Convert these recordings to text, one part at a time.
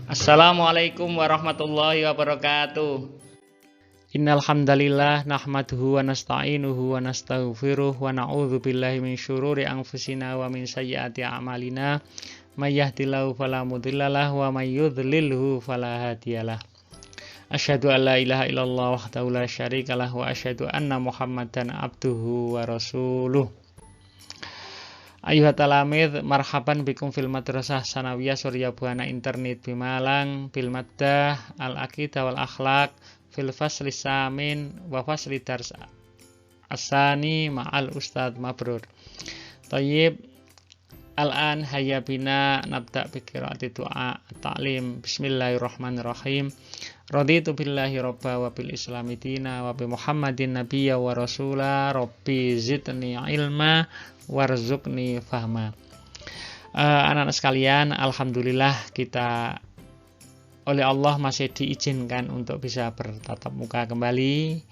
Assalamualaikum warahmatullahi wabarakatuh. Innal hamdalillah nahmaduhu wa nasta'inuhu wa nastaghfiruh wa na'udzu billahi min syururi anfusina wa min sayyiati a'malina. May yahdihillahu fala mudhillalah wa may yudhlilhu fala hadiyalah. Asyhadu an la ilaha illallah wahdahu la syarikalah wa asyhadu anna Muhammadan abduhu wa rasuluh. Ayuhat talamid, marhaban bikum fil madrasah sanawiyah Surya Buana Internet Bimalang bil maddah al-aqidah wal akhlaq fil fasli samin wa fasli dars asani ma'al ustad mabrur. Thayyib, al-an hayya bina nabda bi qiraati du'a ta'lim. Bismillahirrahmanirrahim. Raditu billahi robba wa bil islami dina wa bi Muhammadin nabiyya wa rasula. Rabbi zidni ilma warzuqni fahma. Anak-anak sekalian, alhamdulillah kita oleh Allah masih diizinkan untuk bisa bertatap muka kembali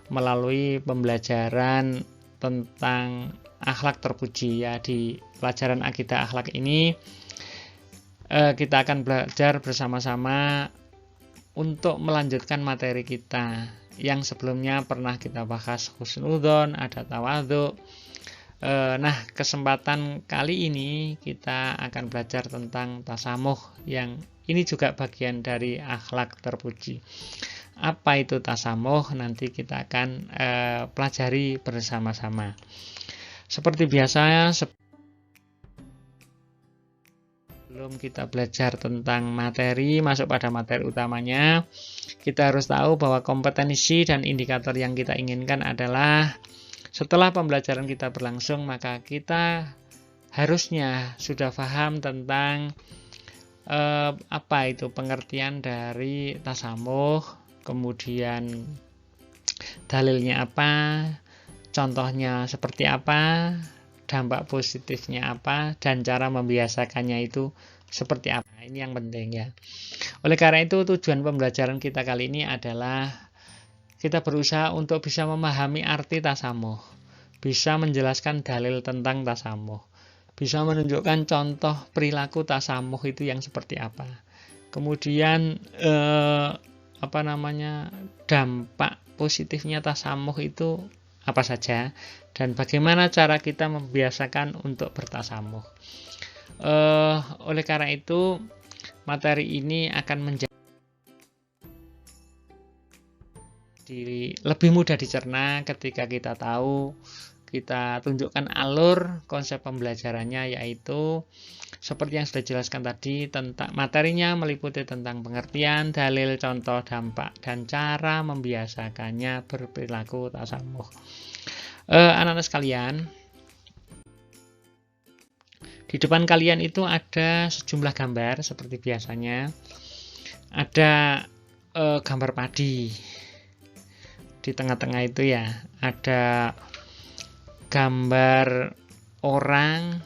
melalui pembelajaran tentang akhlak terpuji. Ya, di pelajaran akidah akhlak ini kita akan belajar bersama-sama untuk melanjutkan materi kita yang sebelumnya pernah kita bahas husnudzon, ada tawadhu. Nah, kesempatan kali ini kita akan belajar tentang tasamuh, yang ini juga bagian dari akhlak terpuji. Apa itu tasamuh? Nanti kita akan pelajari bersama-sama. Seperti biasa, sebelum kita belajar tentang materi, masuk pada materi utamanya, kita harus tahu bahwa kompetensi dan indikator yang kita inginkan adalah setelah pembelajaran kita berlangsung, maka kita harusnya sudah paham tentang apa itu pengertian dari tasamuh, kemudian dalilnya apa, contohnya seperti apa, dampak positifnya apa, dan cara membiasakannya itu seperti apa. Ini yang penting ya. Oleh karena itu, tujuan pembelajaran kita kali ini adalah kita berusaha untuk bisa memahami arti tasamuh, bisa menjelaskan dalil tentang tasamuh, bisa menunjukkan contoh perilaku tasamuh itu yang seperti apa. Kemudian dampak positifnya tasamuh itu apa saja, dan bagaimana cara kita membiasakan untuk bertasamuh. Oleh karena itu, materi ini akan menjadi lebih mudah dicerna ketika kita tahu, kita tunjukkan alur konsep pembelajarannya, yaitu seperti yang sudah dijelaskan tadi, tentang materinya meliputi tentang pengertian, dalil, contoh, dampak, dan cara membiasakannya berperilaku tasamuh. Anak-anak sekalian, di depan kalian itu ada sejumlah gambar seperti biasanya. Ada gambar padi. Di tengah-tengah itu ya ada gambar orang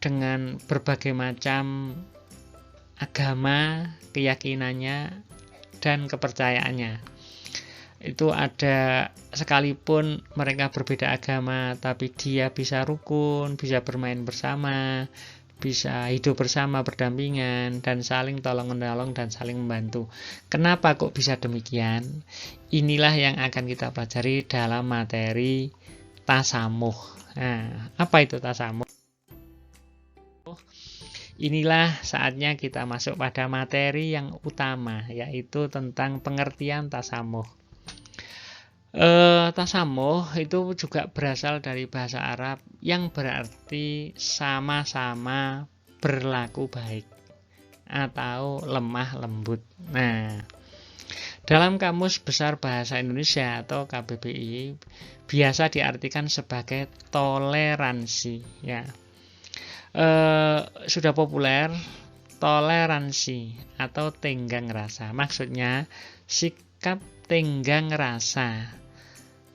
dengan berbagai macam agama, keyakinannya, dan kepercayaannya. Itu ada, sekalipun mereka berbeda agama, tapi dia bisa rukun, bisa bermain bersama, bisa hidup bersama berdampingan, dan saling tolong-menolong dan saling membantu. Kenapa kok bisa demikian? Inilah yang akan kita pelajari dalam materi tasamuh. Nah, apa itu tasamuh? Inilah saatnya kita masuk pada materi yang utama, yaitu tentang pengertian tasamuh. Tasamuh itu juga berasal dari bahasa Arab yang berarti sama-sama berlaku baik atau lemah lembut. Nah, dalam Kamus Besar Bahasa Indonesia atau KBBI biasa diartikan sebagai toleransi. Ya, sudah populer toleransi atau tenggang rasa. Maksudnya sikap tenggang rasa.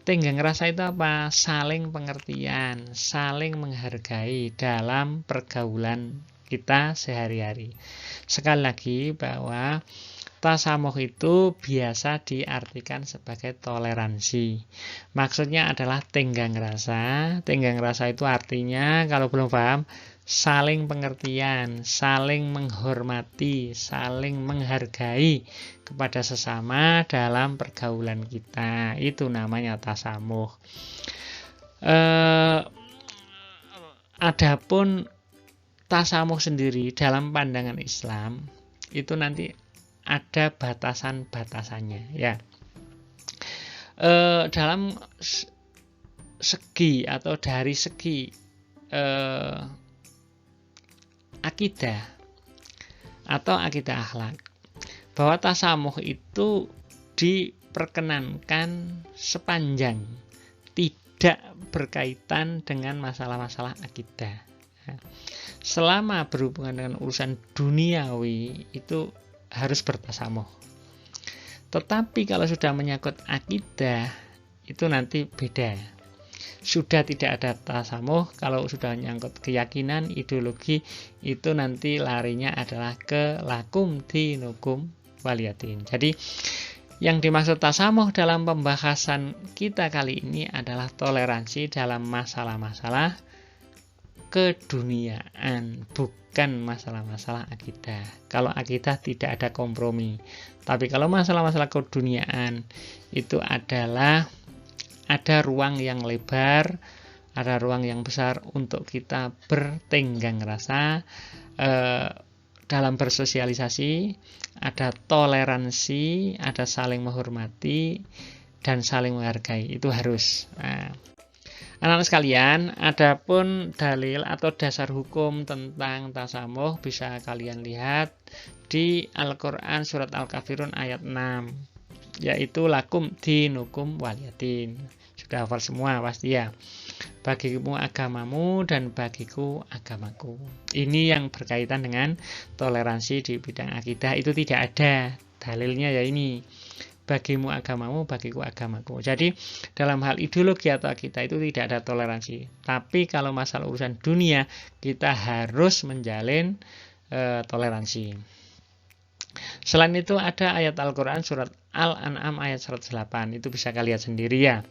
Tenggang rasa itu apa? Saling pengertian, saling menghargai dalam pergaulan kita sehari-hari. Sekali lagi bahwa Tasamuh itu biasa diartikan sebagai toleransi. Maksudnya adalah tenggang rasa. Tenggang rasa itu artinya, kalau belum paham, saling pengertian, saling menghormati, saling menghargai kepada sesama dalam pergaulan kita. Itu namanya tasamuh. Adapun tasamuh sendiri dalam pandangan Islam itu nanti ada batasan-batasannya ya. Dalam segi atau dari segi akidah atau akidah akhlak, bahwa tasamuh itu diperkenankan sepanjang tidak berkaitan dengan masalah-masalah akidah. Selama berhubungan dengan urusan duniawi itu harus bertasamuh. Tetapi kalau sudah menyangkut akidah itu nanti beda. Sudah tidak ada tasamuh. Kalau sudah menyangkut keyakinan, ideologi, itu nanti larinya adalah ke lakum dinukum waliyatin. Jadi yang dimaksud tasamuh dalam pembahasan kita kali ini adalah toleransi dalam masalah-masalah keduniaan, bukan masalah-masalah akidah. Kalau akidah tidak ada kompromi. Tapi kalau masalah-masalah keduniaan itu adalah ada ruang yang lebar, ada ruang yang besar untuk kita bertenggang rasa dalam bersosialisasi, ada toleransi, ada saling menghormati dan saling menghargai. Itu harus. Anak-anak sekalian, adapun dalil atau dasar hukum tentang tasamuh bisa kalian lihat di Al-Quran surat Al-Kafirun ayat 6, yaitu lakum dinukum waliyatin. Sudah hafal semua pasti ya. Bagimu agamamu dan bagiku agamaku. Ini yang berkaitan dengan toleransi di bidang akidah itu tidak ada dalilnya ya ini. Bagimu agamamu, bagiku agamaku. Jadi dalam hal ideologi atau akidah itu tidak ada toleransi. Tapi kalau masalah urusan dunia kita harus menjalin toleransi. Selain itu ada ayat Al-Quran surat Al-An'am ayat 108. Itu bisa kalian sendiri ya.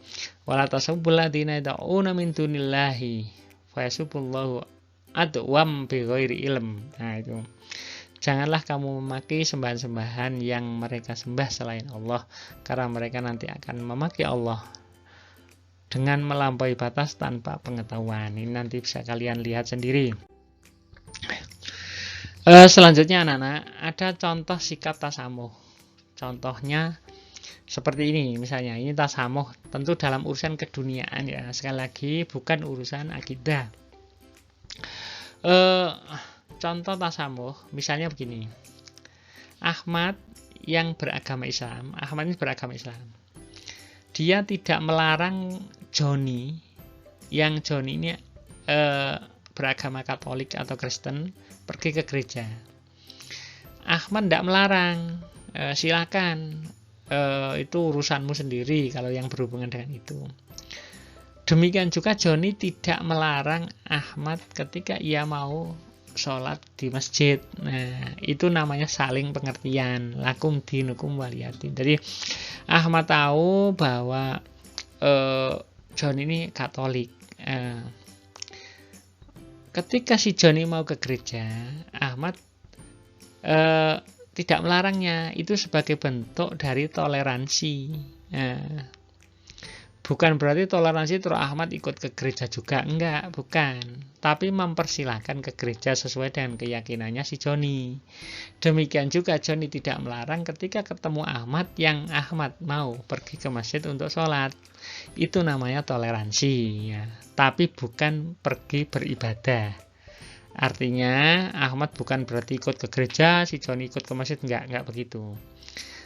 Wala tasubbul ladzina yad'una min dunillahi fayasubbullahu adwam bighairi ilm. Nah itu. Janganlah kamu memaki sembahan-sembahan yang mereka sembah selain Allah, karena mereka nanti akan memaki Allah dengan melampaui batas tanpa pengetahuan. Ini nanti bisa kalian lihat sendiri. Selanjutnya anak-anak, ada contoh sikap tasamuh. Contohnya seperti ini, misalnya ini tasamuh tentu dalam urusan keduniaan ya. Sekali lagi bukan urusan akidah. Contoh tasamuh, misalnya begini. Ahmad yang beragama Islam, Ahmad ini beragama Islam. Dia tidak melarang Joni, yang Joni ini beragama Katolik atau Kristen, pergi ke gereja. Ahmad tidak melarang, silakan, itu urusanmu sendiri kalau yang berhubungan dengan itu. Demikian juga Joni tidak melarang Ahmad ketika ia mau sholat di masjid. Nah, itu namanya saling pengertian. Lakum dinukum waliyatin. Jadi Ahmad tahu bahwa John ini Katolik. Ketika si Joni mau ke gereja, Ahmad tidak melarangnya. Itu sebagai bentuk dari toleransi. Bukan berarti toleransi terus Ahmad ikut ke gereja juga, enggak, bukan. Tapi mempersilahkan ke gereja sesuai dengan keyakinannya si Joni. Demikian juga Joni tidak melarang ketika ketemu Ahmad yang Ahmad mau pergi ke masjid untuk sholat. Itu namanya toleransi ya. Tapi bukan pergi beribadah. Artinya Ahmad bukan berarti ikut ke gereja, si Joni ikut ke masjid, enggak begitu.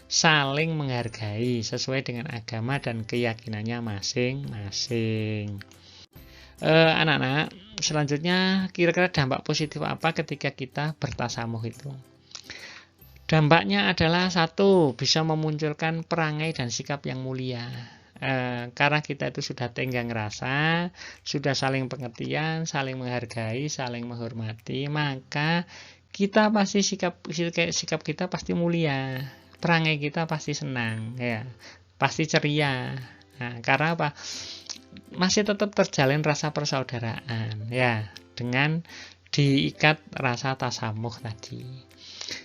Saling menghargai sesuai dengan agama dan keyakinannya masing-masing. Anak-anak, selanjutnya kira-kira dampak positif apa ketika kita bertasamuh itu? Dampaknya adalah satu, bisa memunculkan perangai dan sikap yang mulia. Karena kita itu sudah tenggang rasa, sudah saling pengertian, saling menghargai, saling menghormati, maka kita pasti sikap kita pasti mulia. perangai kita pasti senang, ya, pasti ceria. Nah, karena apa? Masih tetap terjalin rasa persaudaraan, ya, dengan diikat rasa tasamuh tadi.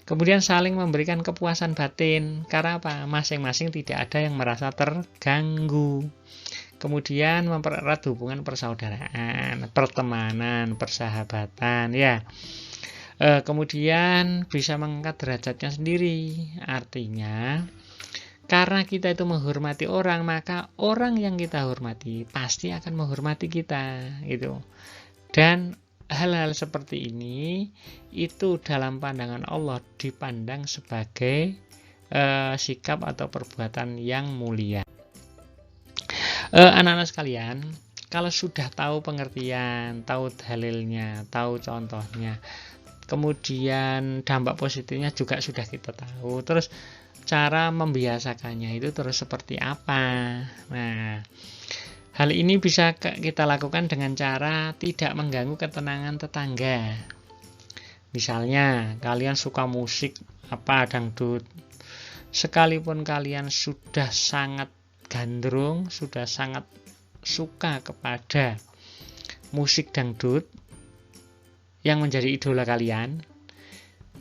Kemudian saling memberikan kepuasan batin, karena apa? Masing-masing tidak ada yang merasa terganggu. Kemudian mempererat hubungan persaudaraan, pertemanan, persahabatan, ya. Kemudian bisa mengangkat derajatnya sendiri. Artinya, karena kita itu menghormati orang, maka orang yang kita hormati pasti akan menghormati kita, gitu. Dan hal-hal seperti ini itu dalam pandangan Allah dipandang sebagai sikap atau perbuatan yang mulia. Anak-anak sekalian, kalau sudah tahu pengertian, tahu dalilnya, tahu contohnya, kemudian dampak positifnya juga sudah kita tahu, terus cara membiasakannya itu terus seperti apa. Nah, hal ini bisa kita lakukan dengan cara tidak mengganggu ketenangan tetangga. Misalnya, kalian suka musik apa, dangdut. Sekalipun kalian sudah sangat gandrung, sudah sangat suka kepada musik dangdut yang menjadi idola kalian,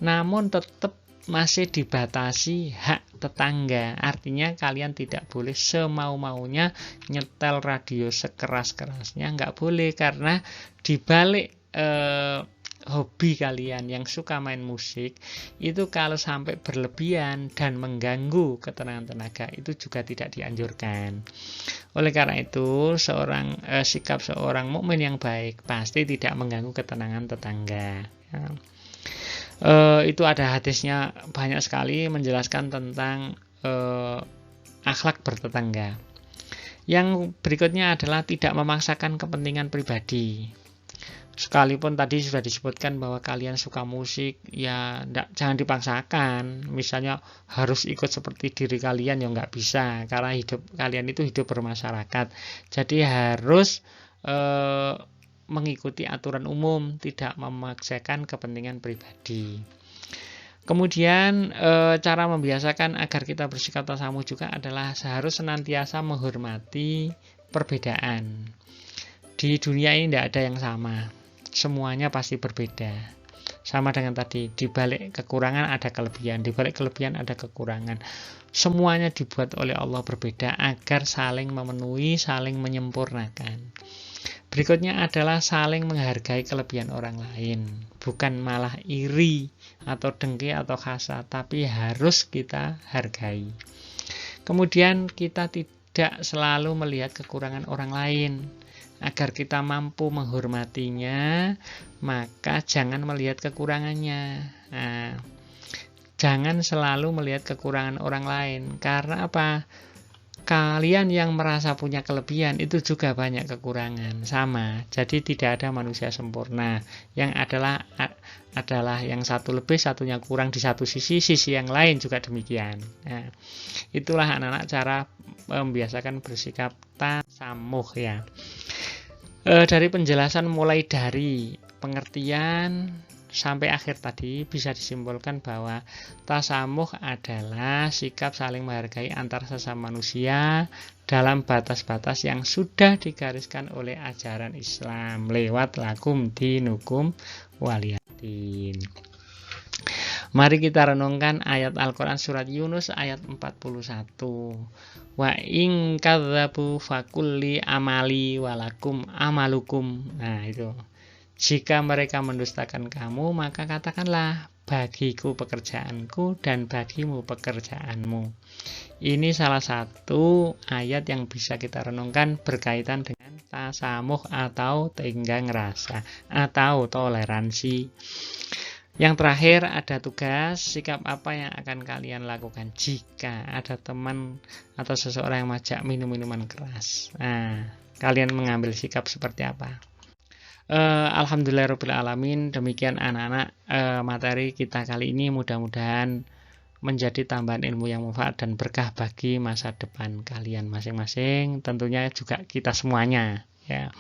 namun tetap masih dibatasi hak tetangga. Artinya kalian tidak boleh semau-maunya nyetel radio sekeras-kerasnya, nggak boleh, karena dibalik hobi kalian yang suka main musik itu kalau sampai berlebihan dan mengganggu ketenangan tenaga itu juga tidak dianjurkan. Oleh karena itu, sikap seorang mukmin yang baik pasti tidak mengganggu ketenangan tetangga, ya. Itu ada hadisnya banyak sekali menjelaskan tentang akhlak bertetangga. Yang berikutnya adalah tidak memaksakan kepentingan pribadi. Sekalipun tadi sudah disebutkan bahwa kalian suka musik, ya jangan dipaksakan. Misalnya harus ikut seperti diri kalian, ya nggak bisa, karena hidup kalian itu hidup bermasyarakat. Jadi harus mengikuti aturan umum, tidak memaksakan kepentingan pribadi. Kemudian cara membiasakan agar kita bersikap tasamuh juga adalah harus senantiasa menghormati perbedaan. Di dunia ini tidak ada yang sama, semuanya pasti berbeda. Sama dengan tadi, di balik kekurangan ada kelebihan, di balik kelebihan ada kekurangan. Semuanya dibuat oleh Allah berbeda agar saling memenuhi, saling menyempurnakan. Berikutnya adalah saling menghargai kelebihan orang lain, bukan malah iri atau dengki atau hasad, tapi harus kita hargai. Kemudian kita tidak selalu melihat kekurangan orang lain. Agar kita mampu menghormatinya, maka jangan melihat kekurangannya. Nah, jangan selalu melihat kekurangan orang lain. Karena apa? Kalian yang merasa punya kelebihan itu juga banyak kekurangan, sama. Jadi tidak ada manusia sempurna. Yang adalah yang satu lebih, satunya kurang di satu sisi yang lain juga demikian. Nah, itulah anak-anak cara membiasakan bersikap tasamuh, ya. Dari penjelasan mulai dari pengertian sampai akhir tadi bisa disimpulkan bahwa tasamuh adalah sikap saling menghargai antar sesama manusia dalam batas-batas yang sudah digariskan oleh ajaran Islam lewat lakum dinukum waliyadin. Mari kita renungkan ayat Al-Quran surat Yunus ayat 41. Wa in kadzabu fakulli amali walakum amalukum. Nah, itu. Jika mereka mendustakan kamu, maka katakanlah, bagiku pekerjaanku dan bagimu pekerjaanmu. Ini salah satu ayat yang bisa kita renungkan berkaitan dengan tasamuh atau tenggang rasa atau toleransi. Yang terakhir ada tugas, sikap apa yang akan kalian lakukan jika ada teman atau seseorang yang mengajak minum minuman keras. Nah, kalian mengambil sikap seperti apa? Alhamdulillahirrahmanirrahim. Demikian anak-anak materi kita kali ini, mudah-mudahan menjadi tambahan ilmu yang manfaat dan berkah bagi masa depan kalian masing-masing, tentunya juga kita semuanya, ya.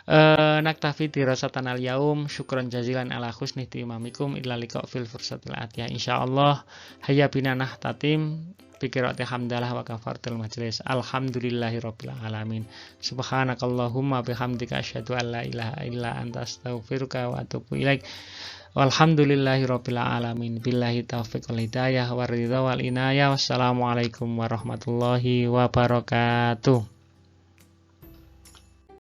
Naktafi dirasatan al-yaum, syukran jazilan ala husni imamikum illa liqa fil fursatil atiyah. Insyaallah hayya bina nahtatim biqiraati hamdalah wa kafartul majlis. Alhamdulillahirabbil alamin. Subhanakallahumma bihamdika asyhadu an la ilaha illa anta astaghfiruka wa atubu ilaik. Walhamdulillahirabbil alamin. Billahi taufiq wal hidayah war ridha wal inayah. Wassalamualaikum warahmatullahi wabarakatuh.